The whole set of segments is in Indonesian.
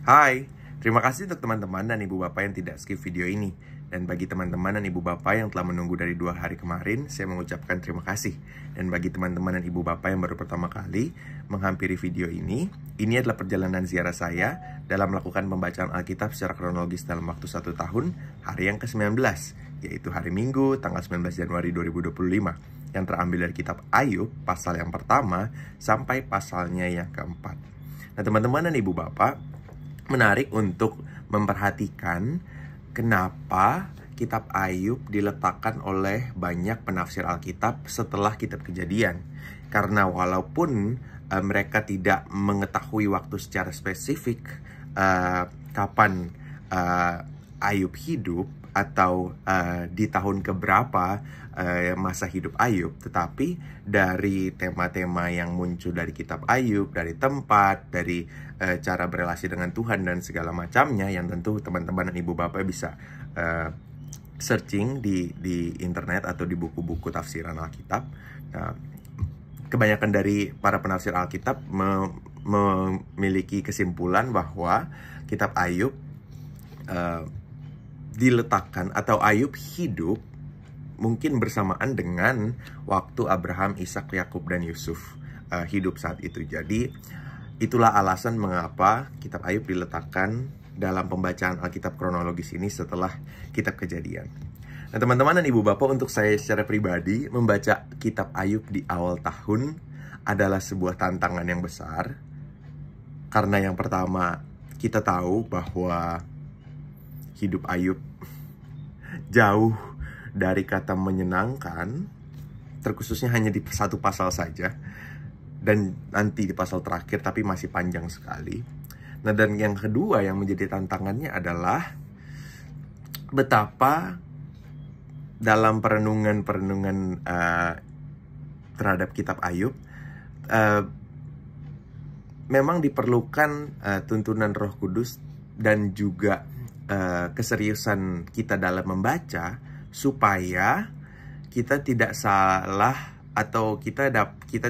Hai, terima kasih untuk teman-teman dan ibu bapak yang tidak skip video ini. Dan bagi teman-teman dan ibu bapak yang telah menunggu dari 2 hari kemarin, saya mengucapkan terima kasih. Dan bagi teman-teman dan ibu bapak yang baru pertama kali menghampiri video ini adalah perjalanan ziarah saya dalam melakukan pembacaan Alkitab secara kronologis dalam waktu 1 tahun, hari yang ke-19, yaitu hari Minggu, tanggal 19 Januari 2025, yang terambil dari kitab Ayub, pasal yang pertama sampai pasalnya yang keempat. Nah, teman-teman dan ibu bapak, menarik untuk memperhatikan kenapa kitab Ayub diletakkan oleh banyak penafsir Alkitab setelah kitab Kejadian. Karena walaupun mereka tidak mengetahui waktu secara spesifik kapan Ayub hidup atau di tahun keberapa masa hidup Ayub, tetapi dari tema-tema yang muncul dari kitab Ayub, dari tempat, dari cara berelasi dengan Tuhan dan segala macamnya, yang tentu teman-teman dan ibu bapak bisa searching di internet atau di buku-buku tafsiran Alkitab. Nah, kebanyakan dari para penafsir Alkitab memiliki kesimpulan bahwa kitab Ayub diletakkan atau Ayub hidup mungkin bersamaan dengan waktu Abraham, Ishak, Yakub, dan Yusuf hidup saat itu. Jadi itulah alasan mengapa kitab Ayub diletakkan dalam pembacaan Alkitab kronologis ini setelah kitab Kejadian. Nah, teman-teman dan ibu bapak, untuk saya secara pribadi membaca kitab Ayub di awal tahun adalah sebuah tantangan yang besar. Karena yang pertama, kita tahu bahwa hidup Ayub jauh dari kata menyenangkan, terkhususnya hanya di satu pasal saja, dan nanti di pasal terakhir, tapi masih panjang sekali. Nah, dan yang kedua yang menjadi tantangannya adalah betapa dalam perenungan terhadap kitab Ayub memang diperlukan tuntunan Roh Kudus dan juga keseriusan kita dalam membaca, supaya kita tidak salah atau kita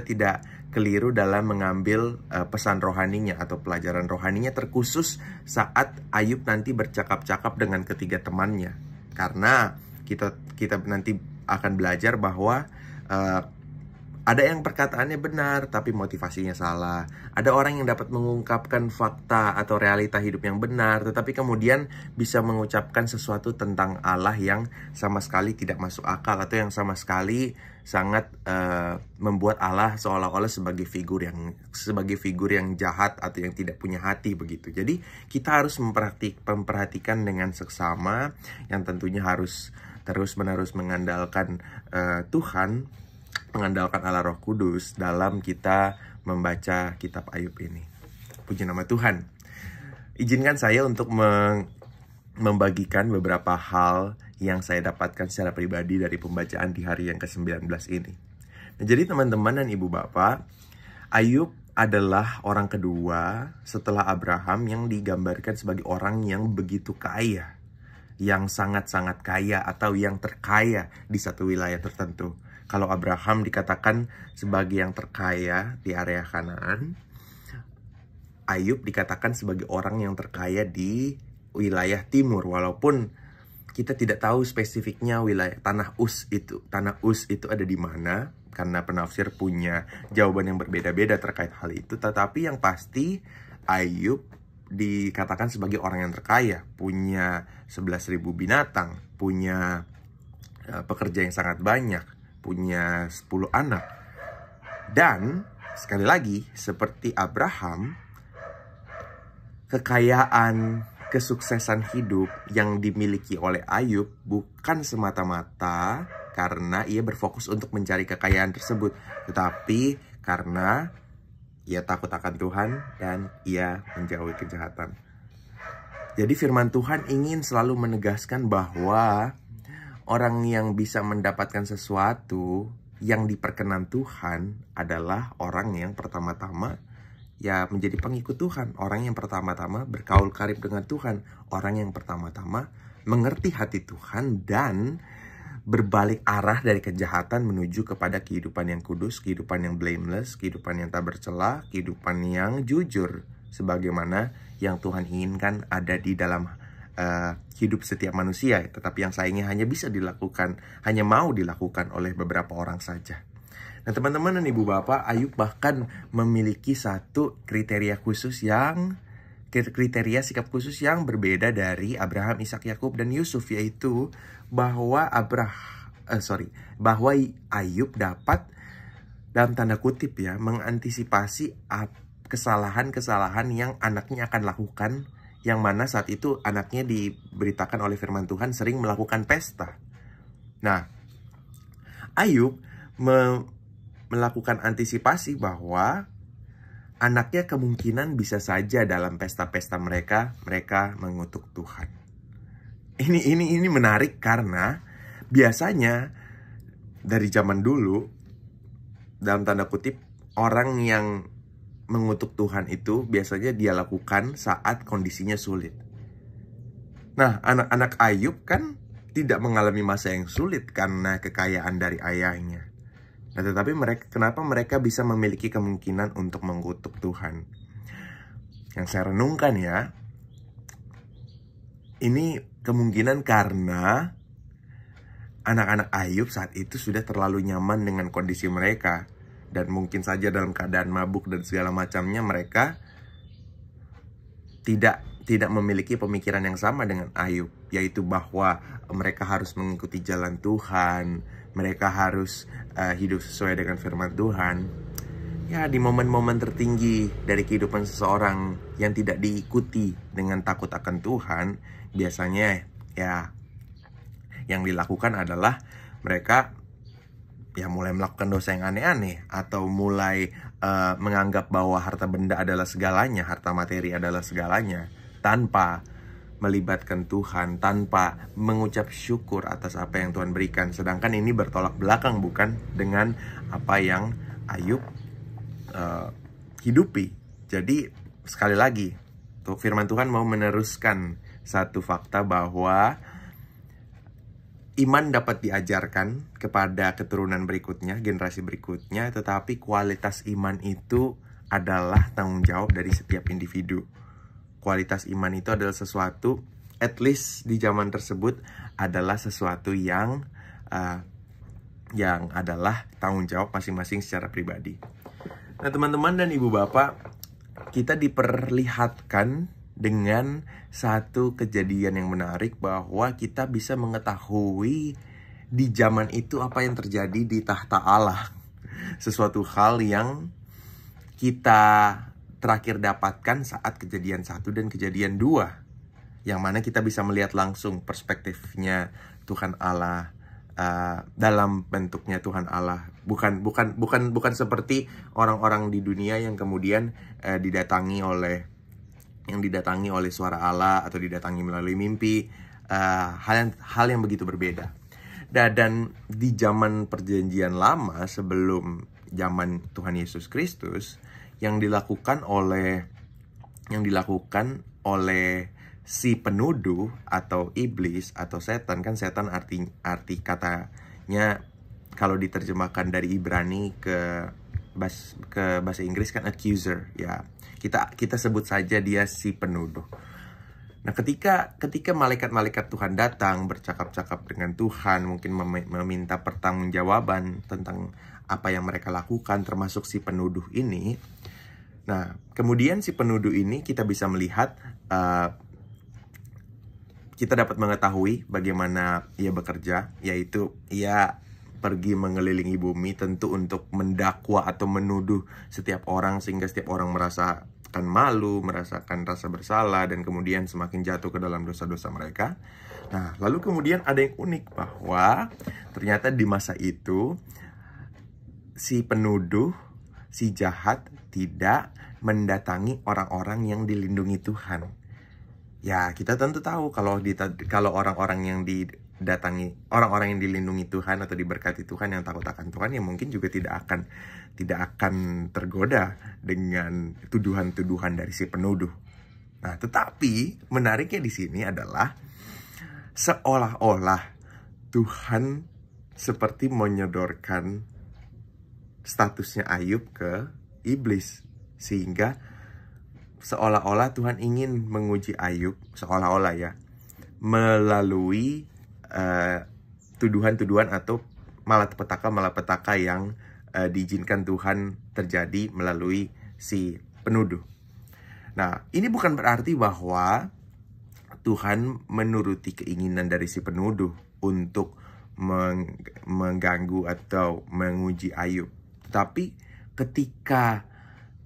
tidak keliru dalam mengambil pesan rohaninya atau pelajaran rohaninya, terkhusus saat Ayub nanti bercakap-cakap dengan ketiga temannya. Karena kita nanti akan belajar bahwa ada yang perkataannya benar tapi motivasinya salah. Ada orang yang dapat mengungkapkan fakta atau realita hidup yang benar, tetapi kemudian bisa mengucapkan sesuatu tentang Allah yang sama sekali tidak masuk akal, atau yang sama sekali sangat membuat Allah seolah-olah sebagai figur yang jahat atau yang tidak punya hati begitu. Jadi kita harus memperhatikan dengan seksama, yang tentunya harus terus-menerus mengandalkan Tuhan, mengandalkan Allah Roh Kudus dalam kita membaca kitab Ayub ini. Puji nama Tuhan. Izinkan saya untuk membagikan beberapa hal yang saya dapatkan secara pribadi dari pembacaan di hari yang ke-19 ini. Nah, jadi teman-teman dan ibu bapak, Ayub adalah orang kedua setelah Abraham yang digambarkan sebagai orang yang begitu kaya, yang sangat-sangat kaya atau yang terkaya di satu wilayah tertentu. Kalau Abraham dikatakan sebagai yang terkaya di area Kanaan, Ayub dikatakan sebagai orang yang terkaya di wilayah timur. Walaupun kita tidak tahu spesifiknya wilayah Tanah Uz itu ada di mana, karena penafsir punya jawaban yang berbeda-beda terkait hal itu. Tetapi yang pasti Ayub dikatakan sebagai orang yang terkaya, punya 11.000 binatang, punya pekerja yang sangat banyak, punya 10 anak. Dan sekali lagi, seperti Abraham, kekayaan, kesuksesan hidup yang dimiliki oleh Ayub bukan semata-mata karena ia berfokus untuk mencari kekayaan tersebut, tetapi karena ia takut akan Tuhan dan ia menjauhi kejahatan. Jadi firman Tuhan ingin selalu menegaskan bahwa orang yang bisa mendapatkan sesuatu yang diperkenan Tuhan adalah orang yang pertama-tama menjadi pengikut Tuhan. Orang yang pertama-tama bergaul karib dengan Tuhan. Orang yang pertama-tama mengerti hati Tuhan dan berbalik arah dari kejahatan menuju kepada kehidupan yang kudus, kehidupan yang blameless, kehidupan yang tak bercela, kehidupan yang jujur. sebagaimana yang Tuhan inginkan ada di dalam hidup setiap manusia, tetapi yang sayangnya hanya mau dilakukan oleh beberapa orang saja. Nah teman-teman dan ibu bapak, Ayub bahkan memiliki satu kriteria sikap khusus yang berbeda dari Abraham, Ishak, Yakub, dan Yusuf, yaitu bahwa Ayub dapat, dalam tanda kutip ya, mengantisipasi kesalahan-kesalahan yang anaknya akan lakukan, yang mana saat itu anaknya diberitakan oleh firman Tuhan sering melakukan pesta. Nah, Ayub melakukan antisipasi bahwa anaknya kemungkinan bisa saja dalam pesta-pesta mereka mengutuk Tuhan. Ini menarik karena biasanya dari zaman dulu, dalam tanda kutip, orang yang mengutuk Tuhan itu biasanya dia lakukan saat kondisinya sulit. Nah, anak-anak Ayub kan tidak mengalami masa yang sulit karena kekayaan dari ayahnya. Nah, tetapi kenapa mereka bisa memiliki kemungkinan untuk mengutuk Tuhan? Yang saya renungkan ya, ini kemungkinan karena anak-anak Ayub saat itu sudah terlalu nyaman dengan kondisi mereka. Dan mungkin saja dalam keadaan mabuk dan segala macamnya, mereka tidak memiliki pemikiran yang sama dengan Ayub, yaitu bahwa mereka harus mengikuti jalan Tuhan, mereka harus hidup sesuai dengan firman Tuhan. Ya, di momen-momen tertinggi dari kehidupan seseorang yang tidak diikuti dengan takut akan Tuhan, biasanya ya yang dilakukan adalah mereka ya mulai melakukan dosa yang aneh-aneh, atau mulai menganggap bahwa harta benda adalah segalanya, harta materi adalah segalanya, tanpa melibatkan Tuhan, tanpa mengucap syukur atas apa yang Tuhan berikan. Sedangkan ini bertolak belakang bukan dengan apa yang Ayub hidupi. Jadi sekali lagi, firman Tuhan mau meneruskan satu fakta bahwa iman dapat diajarkan kepada keturunan berikutnya, generasi berikutnya, tetapi kualitas iman itu adalah tanggung jawab dari setiap individu. Kualitas iman itu adalah sesuatu, at least di zaman tersebut, adalah sesuatu yang adalah tanggung jawab masing-masing secara pribadi. Nah teman-teman dan ibu bapak, kita diperlihatkan dengan satu kejadian yang menarik bahwa kita bisa mengetahui di zaman itu apa yang terjadi di tahta Allah. Sesuatu hal yang kita terakhir dapatkan saat kejadian 1 dan kejadian 2, yang mana kita bisa melihat langsung perspektifnya Tuhan Allah dalam bentuknya Tuhan Allah. Bukan seperti orang-orang di dunia yang kemudian didatangi oleh suara Allah atau didatangi melalui mimpi, hal yang begitu berbeda. Dan di zaman perjanjian lama, sebelum zaman Tuhan Yesus Kristus, yang dilakukan oleh si penuduh atau iblis atau setan, kan setan arti katanya kalau diterjemahkan dari Ibrani ke bahasa Inggris kan accuser ya. Kita sebut saja dia si penuduh. Nah, ketika malaikat-malaikat Tuhan datang bercakap-cakap dengan Tuhan, mungkin meminta pertanggungjawaban tentang apa yang mereka lakukan, termasuk si penuduh ini. Nah, kemudian si penuduh ini kita bisa melihat, kita dapat mengetahui bagaimana ia bekerja, yaitu ia pergi mengelilingi bumi tentu untuk mendakwa atau menuduh setiap orang, sehingga setiap orang merasakan malu, merasakan rasa bersalah, dan kemudian semakin jatuh ke dalam dosa-dosa mereka. Nah, lalu kemudian ada yang unik bahwa ternyata di masa itu si penuduh, si jahat tidak mendatangi orang-orang yang dilindungi Tuhan. Ya, kita tentu tahu kalau orang-orang yang didatangi, orang-orang yang dilindungi Tuhan atau diberkati Tuhan, yang takut akan Tuhan, ya mungkin juga tidak akan tergoda dengan tuduhan-tuduhan dari si penuduh. Nah, tetapi menariknya di sini adalah seolah-olah Tuhan seperti menyodorkan statusnya Ayub ke iblis, sehingga seolah-olah Tuhan ingin menguji Ayub, seolah-olah ya, melalui tuduhan-tuduhan atau malapetaka yang diizinkan Tuhan terjadi melalui si penuduh. Nah, ini bukan berarti bahwa Tuhan menuruti keinginan dari si penuduh untuk mengganggu atau menguji Ayub. Tetapi ketika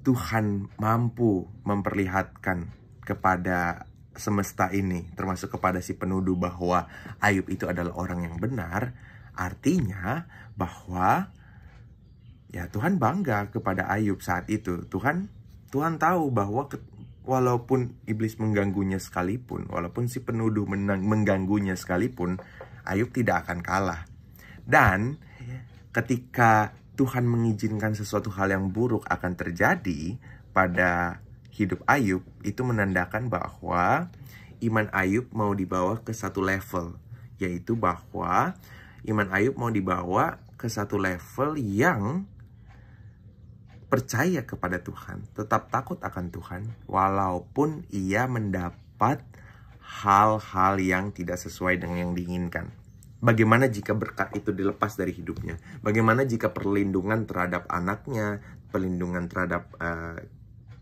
Tuhan mampu memperlihatkan kepada semesta ini, termasuk kepada si penuduh, bahwa Ayub itu adalah orang yang benar, artinya bahwa ya Tuhan bangga kepada Ayub saat itu. Tuhan tahu bahwa walaupun iblis mengganggunya sekalipun, walaupun si penuduh mengganggunya sekalipun, Ayub tidak akan kalah. Dan ketika Tuhan mengizinkan sesuatu hal yang buruk akan terjadi pada hidup Ayub, itu menandakan bahwa iman Ayub mau dibawa ke satu level, yaitu bahwa iman Ayub mau dibawa ke satu level yang percaya kepada Tuhan, tetap takut akan Tuhan, walaupun ia mendapat hal-hal yang tidak sesuai dengan yang diinginkan. Bagaimana jika berkat itu dilepas dari hidupnya? Bagaimana jika perlindungan terhadap anaknya, perlindungan terhadap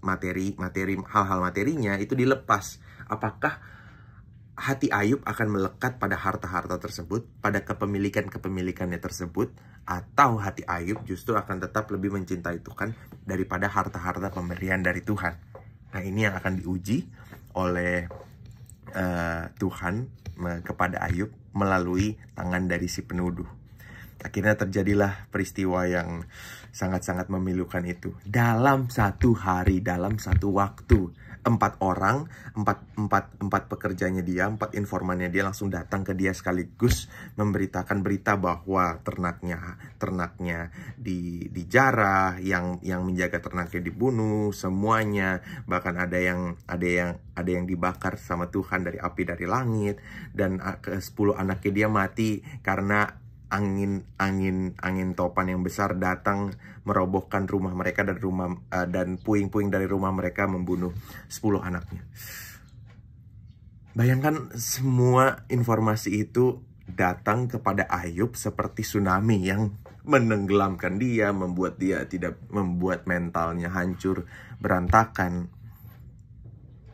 hal-hal materinya itu dilepas? Apakah hati Ayub akan melekat pada harta-harta tersebut, pada kepemilikannya tersebut, atau hati Ayub justru akan tetap lebih mencintai Tuhan daripada harta-harta pemberian dari Tuhan? Nah, ini yang akan diuji oleh Tuhan kepada Ayub melalui tangan dari si penuduh. Akhirnya terjadilah peristiwa yang sangat-sangat memilukan itu. Dalam satu hari, dalam satu waktu, 4 pekerjanya dia, 4 informannya dia langsung datang ke dia sekaligus memberitakan berita bahwa ternaknya dijarah, yang menjaga ternaknya dibunuh, semuanya. Bahkan ada yang dibakar sama Tuhan dari api dari langit, dan 10 anaknya dia mati karena angin topan yang besar datang merobohkan rumah mereka dan puing-puing dari rumah mereka membunuh 10 anaknya. Bayangkan semua informasi itu datang kepada Ayub seperti tsunami yang menenggelamkan dia, membuat mentalnya hancur, berantakan.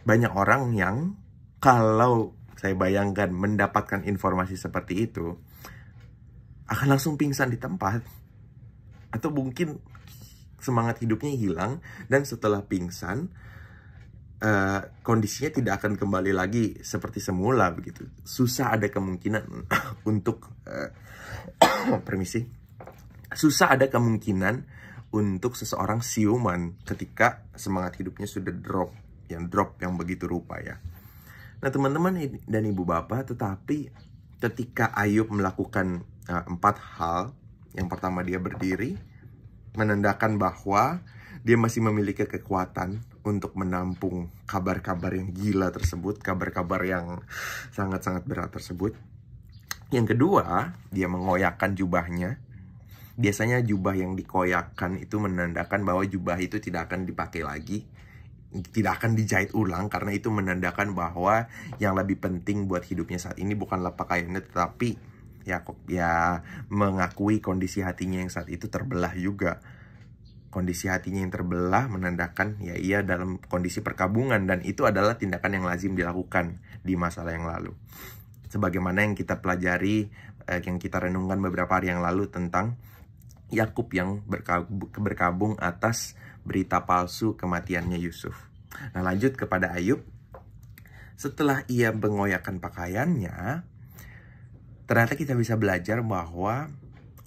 Banyak orang yang kalau saya bayangkan mendapatkan informasi seperti itu akan langsung pingsan di tempat, atau mungkin semangat hidupnya hilang, dan setelah pingsan kondisinya tidak akan kembali lagi seperti semula begitu. Susah ada kemungkinan untuk susah ada kemungkinan untuk seseorang siuman ketika semangat hidupnya sudah drop yang begitu rupa ya. Nah, teman-teman dan ibu bapak, tetapi ketika Ayub melakukan 4 hal. Yang pertama, dia berdiri, menandakan bahwa dia masih memiliki kekuatan untuk menampung kabar-kabar yang gila tersebut, kabar-kabar yang sangat-sangat berat tersebut. Yang kedua, dia mengoyakkan jubahnya. Biasanya jubah yang dikoyakkan itu menandakan bahwa jubah itu tidak akan dipakai lagi, tidak akan dijahit ulang, karena itu menandakan bahwa yang lebih penting buat hidupnya saat ini bukanlah pakaiannya, tetapi ya mengakui kondisi hatinya yang saat itu terbelah juga. Kondisi hatinya yang terbelah menandakan ya ia dalam kondisi perkabungan, dan itu adalah tindakan yang lazim dilakukan di masalah yang lalu. Sebagaimana yang kita pelajari, yang kita renungkan beberapa hari yang lalu tentang Yakub yang berkabung atas berita palsu kematiannya Yusuf. Nah, lanjut kepada Ayub. Setelah ia mengoyakkan pakaiannya, ternyata kita bisa belajar bahwa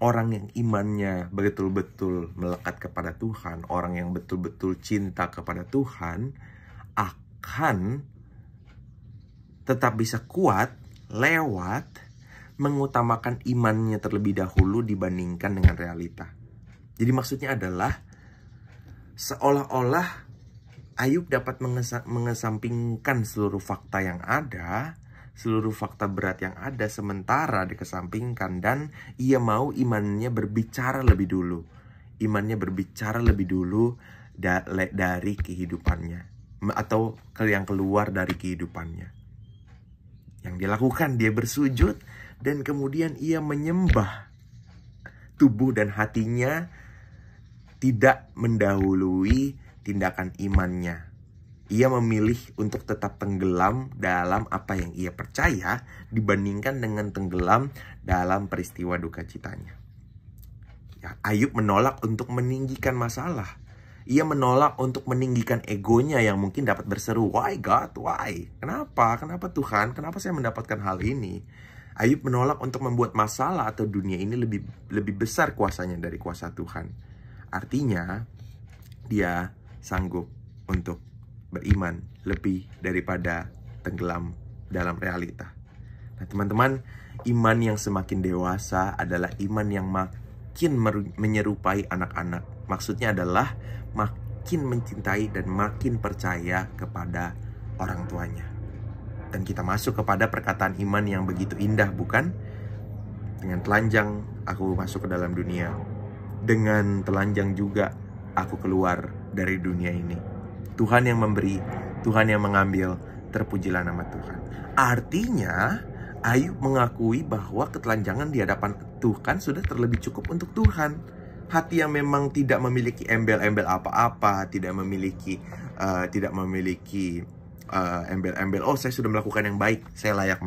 orang yang imannya betul-betul melekat kepada Tuhan, orang yang betul-betul cinta kepada Tuhan, akan tetap bisa kuat lewat mengutamakan imannya terlebih dahulu dibandingkan dengan realita. Jadi maksudnya adalah seolah-olah Ayub dapat mengesampingkan seluruh fakta yang ada, seluruh fakta berat yang ada, sementara dikesampingkan, dan ia mau imannya berbicara lebih dulu. Imannya berbicara lebih dulu dari kehidupannya. atau yang keluar dari kehidupannya. Yang dia lakukan, dia bersujud dan kemudian ia menyembah. Tubuh dan hatinya tidak mendahului tindakan imannya. Ia memilih untuk tetap tenggelam dalam apa yang ia percaya dibandingkan dengan tenggelam dalam peristiwa duka citanya. Ya, Ayub menolak untuk meninggikan masalah. Ia menolak untuk meninggikan egonya yang mungkin dapat berseru, "Why God? Why? Kenapa? Kenapa Tuhan? Kenapa saya mendapatkan hal ini?" Ayub menolak untuk membuat masalah atau dunia ini lebih besar kuasanya dari kuasa Tuhan. Artinya, dia sanggup untuk beriman lebih daripada tenggelam dalam realita. Nah, teman-teman, iman yang semakin dewasa adalah iman yang makin menyerupai anak-anak. Maksudnya adalah makin mencintai dan makin percaya kepada orang tuanya. Dan kita masuk kepada perkataan iman yang begitu indah, bukan? Dengan telanjang aku masuk ke dalam dunia. Dengan telanjang juga aku keluar dari dunia ini. Tuhan yang memberi, Tuhan yang mengambil, terpujilah nama Tuhan. Artinya, Ayub mengakui bahwa ketelanjangan di hadapan Tuhan sudah terlebih cukup untuk Tuhan. Hati yang memang tidak memiliki embel-embel apa-apa, tidak memiliki embel-embel, oh saya sudah melakukan yang baik, saya layak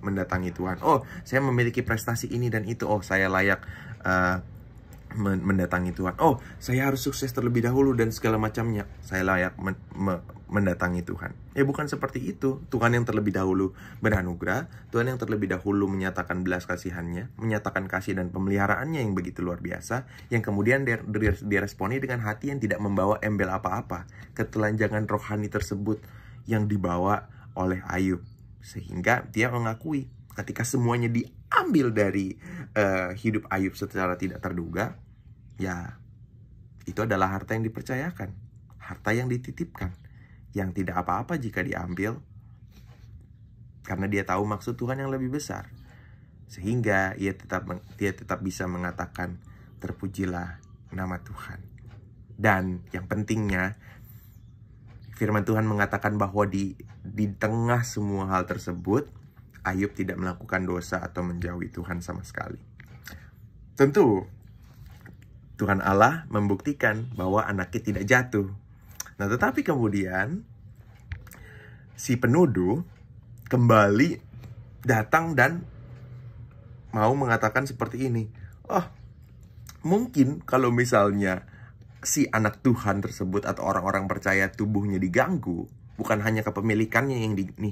mendatangi Tuhan. Oh, saya memiliki prestasi ini dan itu, oh saya layak mendatangi Tuhan. Oh, saya harus sukses terlebih dahulu dan segala macamnya, saya layak mendatangi Tuhan. Bukan seperti itu. Tuhan yang terlebih dahulu beranugerah, Tuhan yang terlebih dahulu menyatakan belas kasihannya, menyatakan kasih dan pemeliharaannya yang begitu luar biasa, yang kemudian diresponi dengan hati yang tidak membawa embel apa-apa. Ketelanjangan rohani tersebut yang dibawa oleh Ayub, sehingga dia mengakui ketika semuanya diambil dari hidup Ayub secara tidak terduga, ya itu adalah harta yang dipercayakan, harta yang dititipkan, yang tidak apa-apa jika diambil, karena dia tahu maksud Tuhan yang lebih besar. Sehingga dia tetap bisa mengatakan, terpujilah nama Tuhan. Dan yang pentingnya, firman Tuhan mengatakan bahwa di tengah semua hal tersebut, Ayub tidak melakukan dosa atau menjauhi Tuhan sama sekali. Tentu, Tuhan Allah membuktikan bahwa anaknya tidak jatuh. Nah, tetapi kemudian si penuduh kembali datang dan mau mengatakan seperti ini. Oh, mungkin kalau misalnya si anak Tuhan tersebut atau orang-orang percaya tubuhnya diganggu, bukan hanya kepemilikannya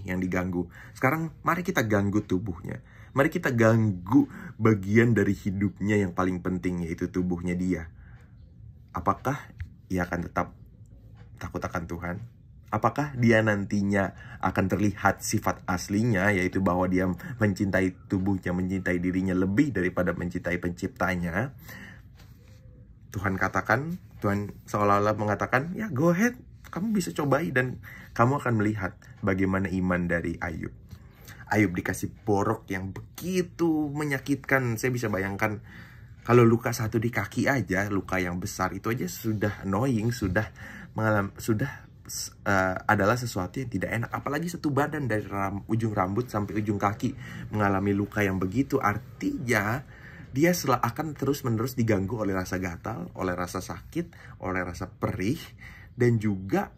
yang diganggu. Sekarang mari kita ganggu tubuhnya. Mari kita ganggu bagian dari hidupnya yang paling penting, yaitu tubuhnya dia. Apakah ia akan tetap takut akan Tuhan? Apakah dia nantinya akan terlihat sifat aslinya, yaitu bahwa dia mencintai tubuhnya, mencintai dirinya lebih daripada mencintai penciptanya? Tuhan seolah-olah mengatakan, ya go ahead, kamu bisa cobai dan kamu akan melihat bagaimana iman dari Ayub. Ayub dikasih borok yang begitu menyakitkan. Saya bisa bayangkan kalau luka satu di kaki aja, luka yang besar itu aja sudah annoying, adalah sesuatu yang tidak enak. Apalagi satu badan dari ujung rambut sampai ujung kaki mengalami luka yang begitu. Artinya dia akan terus-menerus diganggu oleh rasa gatal, oleh rasa sakit, oleh rasa perih, dan juga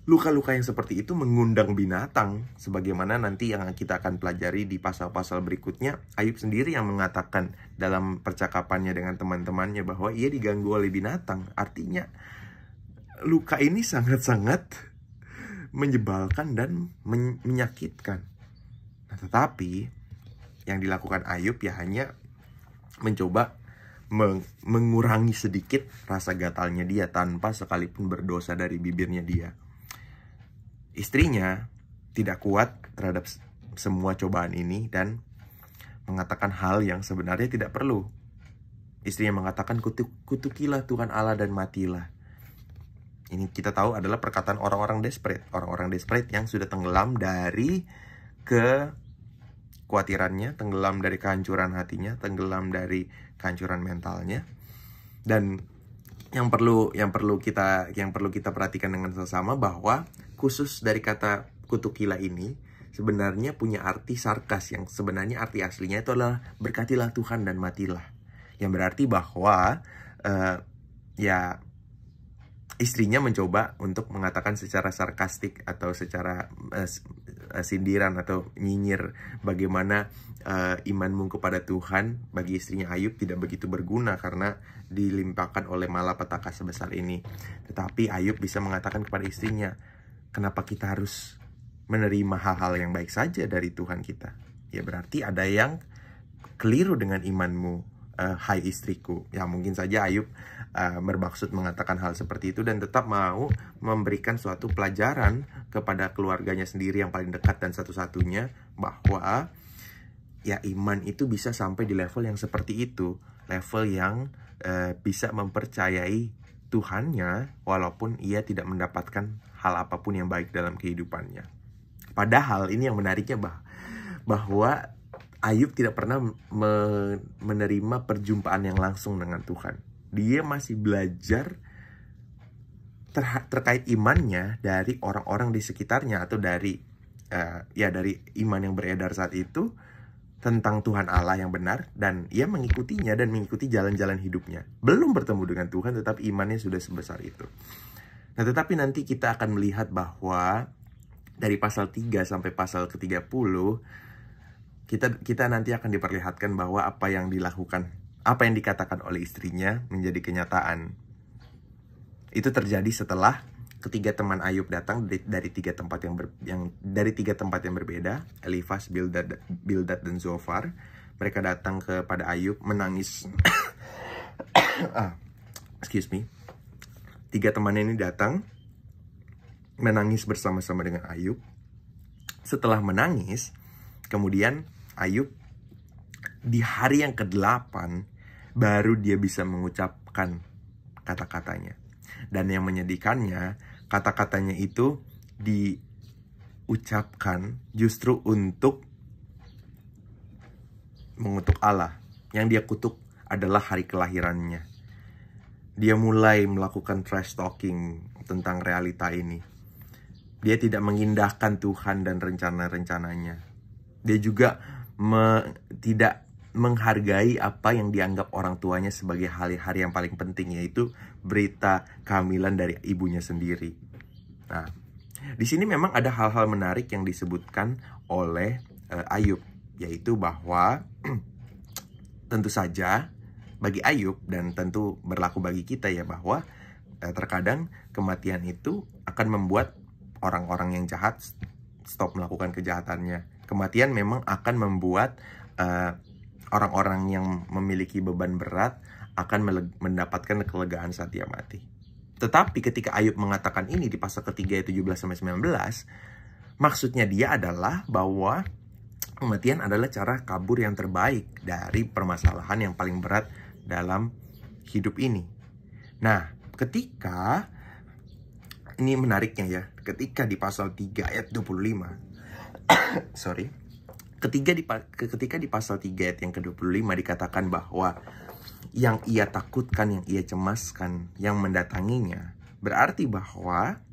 luka-luka yang seperti itu mengundang binatang. Sebagaimana nanti yang kita akan pelajari di pasal-pasal berikutnya, Ayub sendiri yang mengatakan dalam percakapannya dengan teman-temannya bahwa ia diganggu oleh binatang. Artinya luka ini sangat-sangat menyebalkan dan menyakitkan. Nah, tetapi yang dilakukan Ayub ya hanya mencoba mengurangi sedikit rasa gatalnya dia tanpa sekalipun berdosa dari bibirnya dia. Istrinya tidak kuat terhadap semua cobaan ini dan mengatakan hal yang sebenarnya tidak perlu. Istrinya mengatakan, kutukilah Tuhan Allah dan matilah. Ini kita tahu adalah perkataan orang-orang desperate. Orang-orang desperate yang sudah tenggelam dari kekhawatirannya, tenggelam dari kehancuran hatinya, tenggelam dari kehancuran mentalnya. Dan yang perlu kita perhatikan dengan sesama bahwa khusus dari kata kutukilah ini sebenarnya punya arti sarkas, yang sebenarnya arti aslinya itu adalah berkatilah Tuhan dan matilah. Yang berarti bahwa ya istrinya mencoba untuk mengatakan secara sarkastik atau secara sindiran atau nyinyir bagaimana imanmu kepada Tuhan bagi istrinya Ayub tidak begitu berguna karena dilimpahkan oleh malapetaka sebesar ini. Tetapi Ayub bisa mengatakan kepada istrinya, kenapa kita harus menerima hal-hal yang baik saja dari Tuhan kita? Ya berarti ada yang keliru dengan imanmu, hai istriku. Ya mungkin saja Ayub bermaksud mengatakan hal seperti itu dan tetap mau memberikan suatu pelajaran kepada keluarganya sendiri yang paling dekat dan satu-satunya, bahwa ya iman itu bisa sampai di level yang seperti itu, level yang bisa mempercayai Tuhannya walaupun ia tidak mendapatkan hal apapun yang baik dalam kehidupannya. Padahal ini yang menariknya bahwa Ayub tidak pernah menerima perjumpaan yang langsung dengan Tuhan. Dia masih belajar terkait imannya dari orang-orang di sekitarnya atau dari iman yang beredar saat itu tentang Tuhan Allah yang benar, dan ia mengikutinya dan mengikuti jalan-jalan hidupnya. Belum bertemu dengan Tuhan tetapi imannya sudah sebesar itu. Nah, tetapi nanti kita akan melihat bahwa dari pasal 3 sampai pasal ke-30 kita nanti akan diperlihatkan bahwa apa yang dikatakan oleh istrinya menjadi kenyataan. Itu terjadi setelah ketiga teman Ayub datang dari tiga tempat yang berbeda, Elifaz, Bildad dan Zofar. Mereka datang kepada Ayub menangis. Tiga teman ini datang menangis bersama-sama dengan Ayub. Setelah menangis, kemudian Ayub di hari yang ke-8 baru dia bisa mengucapkan kata-katanya. Dan yang menyedihkannya, kata-katanya itu diucapkan justru untuk mengutuk Allah. Yang dia kutuk adalah hari kelahirannya. Dia mulai melakukan trash talking tentang realita ini. Dia tidak mengindahkan Tuhan dan rencana-rencananya. Dia juga tidak menghargai apa yang dianggap orang tuanya sebagai hari-hari yang paling penting, yaitu berita kehamilan dari ibunya sendiri. Nah, di sini memang ada hal-hal menarik yang disebutkan oleh Ayub, yaitu bahwa tentu saja bagi Ayub dan tentu berlaku bagi kita ya, bahwa terkadang kematian itu akan membuat orang-orang yang jahat stop melakukan kejahatannya. Kematian memang akan membuat orang-orang yang memiliki beban berat akan mendapatkan kelegaan saat dia mati. Tetapi ketika Ayub mengatakan ini di pasal ketiga 17-19, maksudnya dia adalah bahwa kematian adalah cara kabur yang terbaik dari permasalahan yang paling berat dalam hidup ini. Nah, ketika ini menariknya ya, ketika di pasal 3 ayat 25 ketika di pasal 3 ayat yang ke-25 dikatakan bahwa yang ia takutkan, yang ia cemaskan, yang mendatanginya, berarti bahwa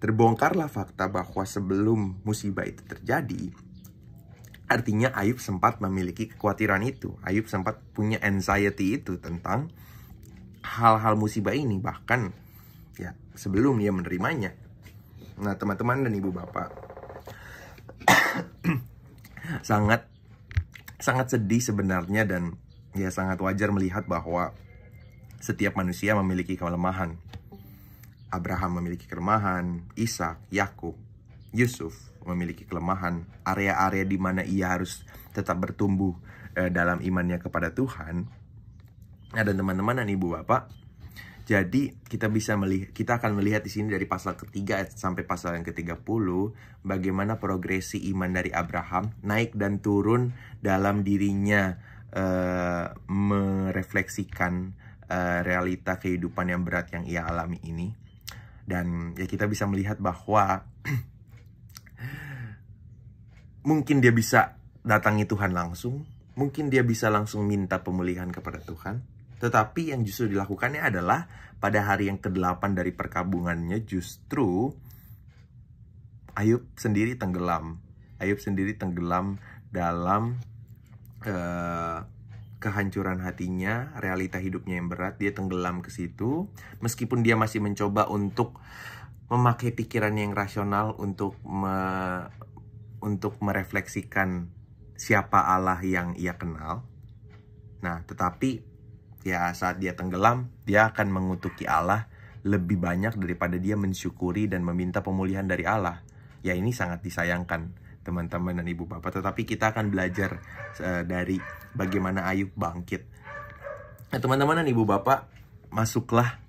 terbongkarlah fakta bahwa sebelum musibah itu terjadi, artinya Ayub sempat memiliki kekhawatiran itu. Ayub sempat punya anxiety itu tentang hal-hal musibah ini, bahkan ya sebelum dia menerimanya. Nah, teman-teman dan ibu bapak, sangat sedih sebenarnya, dan ya sangat wajar melihat bahwa setiap manusia memiliki kelemahan. Abraham memiliki kelemahan, Ishak, Yakub, Yusuf memiliki kelemahan, area-area di mana ia harus tetap bertumbuh dalam imannya kepada Tuhan. Nah, dan teman-teman dan ibu bapak, jadi kita akan melihat di sini dari pasal ketiga sampai pasal yang ke-30 bagaimana progresi iman dari Abraham naik dan turun dalam dirinya merefleksikan realita kehidupan yang berat yang ia alami ini. Dan ya kita bisa melihat bahwa mungkin dia bisa datangi Tuhan langsung, mungkin dia bisa langsung minta pemulihan kepada Tuhan. Tetapi yang justru dilakukannya adalah pada hari yang ke-8 dari perkabungannya justru Ayub sendiri tenggelam. Ayub sendiri tenggelam dalam kehancuran hatinya, realita hidupnya yang berat. Dia tenggelam ke situ. Meskipun dia masih mencoba untuk memakai pikirannya yang rasional untuk merefleksikan siapa Allah yang ia kenal. Nah, tetapi ya saat dia tenggelam, dia akan mengutuki Allah lebih banyak daripada dia mensyukuri dan meminta pemulihan dari Allah. Ya, ini sangat disayangkan teman-teman dan ibu bapak. Tetapi kita akan belajar dari bagaimana Ayub bangkit. Nah, teman-teman dan ibu bapak, masuklah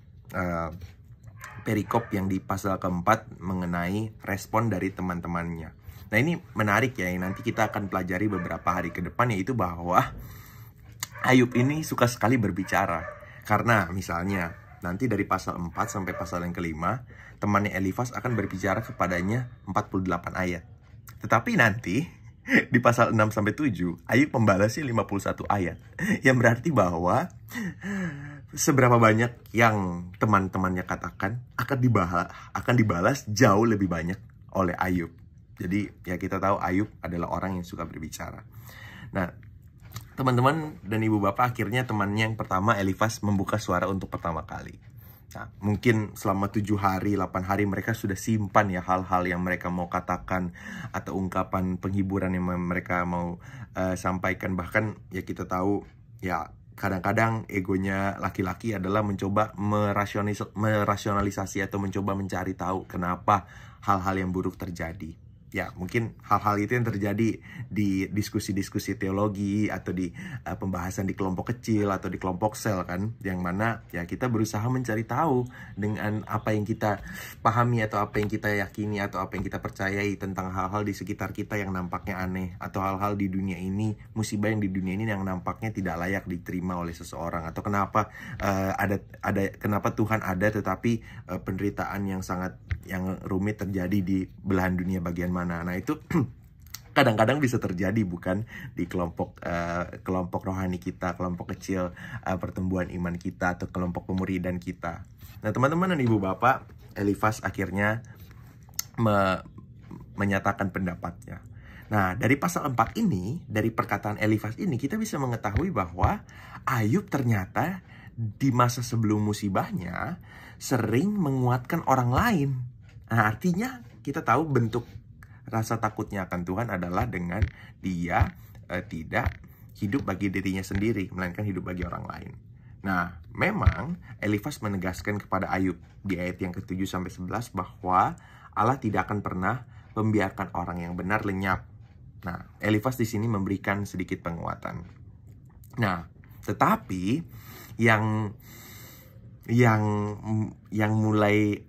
perikop yang di pasal keempat mengenai respon dari teman-temannya. Nah, ini menarik ya, yang nanti kita akan pelajari beberapa hari ke depan, yaitu bahwa Ayub ini suka sekali berbicara. Karena misalnya nanti dari pasal 4 sampai pasal yang kelima, temannya Elifas akan berbicara kepadanya 48 ayat. Tetapi nanti di pasal 6 sampai 7, Ayub membalasnya 51 ayat. Yang berarti bahwa seberapa banyak yang teman-temannya katakan akan dibalas jauh lebih banyak oleh Ayub. Jadi ya kita tahu Ayub adalah orang yang suka berbicara. Nah, teman-teman dan ibu bapak, akhirnya temannya yang pertama, Elifas, membuka suara untuk pertama kali. Nah, mungkin selama 7 hari, 8 hari mereka sudah simpan ya hal-hal yang mereka mau katakan atau ungkapan penghiburan yang mereka mau sampaikan. Bahkan ya kita tahu ya kadang-kadang egonya laki-laki adalah mencoba merasionalisasi atau mencoba mencari tahu kenapa hal-hal yang buruk terjadi. Ya, mungkin hal-hal itu yang terjadi di diskusi-diskusi teologi atau di pembahasan di kelompok kecil atau di kelompok sel kan, yang mana ya kita berusaha mencari tahu dengan apa yang kita pahami atau apa yang kita yakini atau apa yang kita percayai tentang hal-hal di sekitar kita yang nampaknya aneh, atau hal-hal di dunia ini, musibah yang di dunia ini yang nampaknya tidak layak diterima oleh seseorang, atau kenapa kenapa Tuhan ada tetapi penderitaan yang rumit terjadi di belahan dunia bagian mana. Nah, itu kadang-kadang bisa terjadi bukan di kelompok rohani kita, kelompok kecil pertumbuhan iman kita, atau kelompok pemuridan kita. Nah, teman-teman dan ibu bapak, Elifas akhirnya menyatakan pendapatnya. Nah, dari pasal 4 ini, dari perkataan Elifas ini, kita bisa mengetahui bahwa Ayub ternyata di masa sebelum musibahnya sering menguatkan orang lain. Nah, artinya kita tahu bentuk rasa takutnya akan Tuhan adalah dengan dia tidak hidup bagi dirinya sendiri, melainkan hidup bagi orang lain. Nah, memang Elifas menegaskan kepada Ayub di ayat yang ke-7 sampai 11 bahwa Allah tidak akan pernah membiarkan orang yang benar lenyap. Nah, Elifas di sini memberikan sedikit penguatan. Nah, tetapi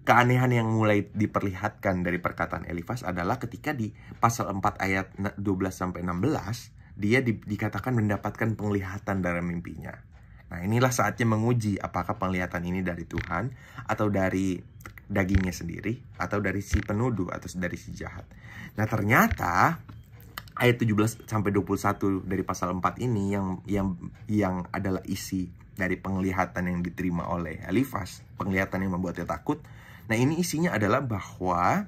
keanehan yang mulai diperlihatkan dari perkataan Elifas adalah ketika di pasal 4 ayat 12 sampai 16 dia dikatakan mendapatkan penglihatan dalam mimpinya. Nah, inilah saatnya menguji apakah penglihatan ini dari Tuhan atau dari dagingnya sendiri atau dari si penuduh atau dari si jahat. Nah, ternyata ayat 17 sampai 21 dari pasal 4 ini yang adalah isi dari penglihatan yang diterima oleh Elifas, penglihatan yang membuatnya takut. Nah, ini isinya adalah bahwa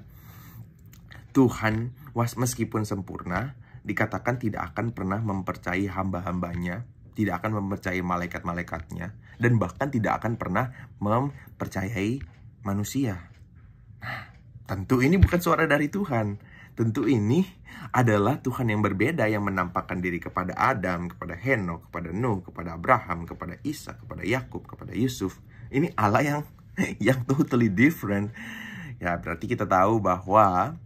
Tuhan meskipun sempurna, dikatakan tidak akan pernah mempercayai hamba-hambanya, tidak akan mempercayai malaikat-malaikatnya, dan bahkan tidak akan pernah mempercayai manusia. Nah, tentu ini bukan suara dari Tuhan. Tentu ini adalah Tuhan yang berbeda yang menampakkan diri kepada Adam, kepada Henokh, kepada Nuh, kepada Abraham, kepada Ishak, kepada Yakub, kepada Yusuf. Ini Allah yang totally different. Ya, berarti kita tahu bahwa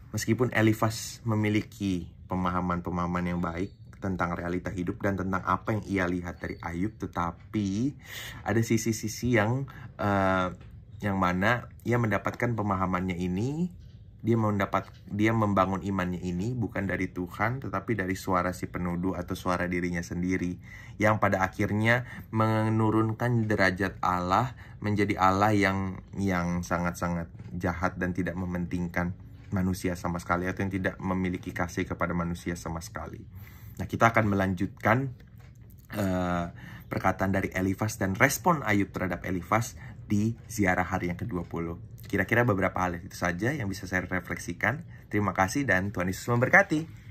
meskipun Elifas memiliki pemahaman-pemahaman yang baik tentang realita hidup dan tentang apa yang ia lihat dari Ayub, tetapi ada sisi-sisi yang mana ia mendapatkan pemahamannya ini, dia membangun imannya ini bukan dari Tuhan, tetapi dari suara si penuduh atau suara dirinya sendiri, yang pada akhirnya menurunkan derajat Allah menjadi Allah yang sangat-sangat jahat dan tidak mementingkan manusia sama sekali, atau yang tidak memiliki kasih kepada manusia sama sekali. Nah, kita akan melanjutkan perkataan dari Elifas dan respon Ayub terhadap Elifas di ziarah hari yang ke-20. Kira-kira beberapa hal itu saja yang bisa saya refleksikan. Terima kasih dan Tuhan Yesus memberkati.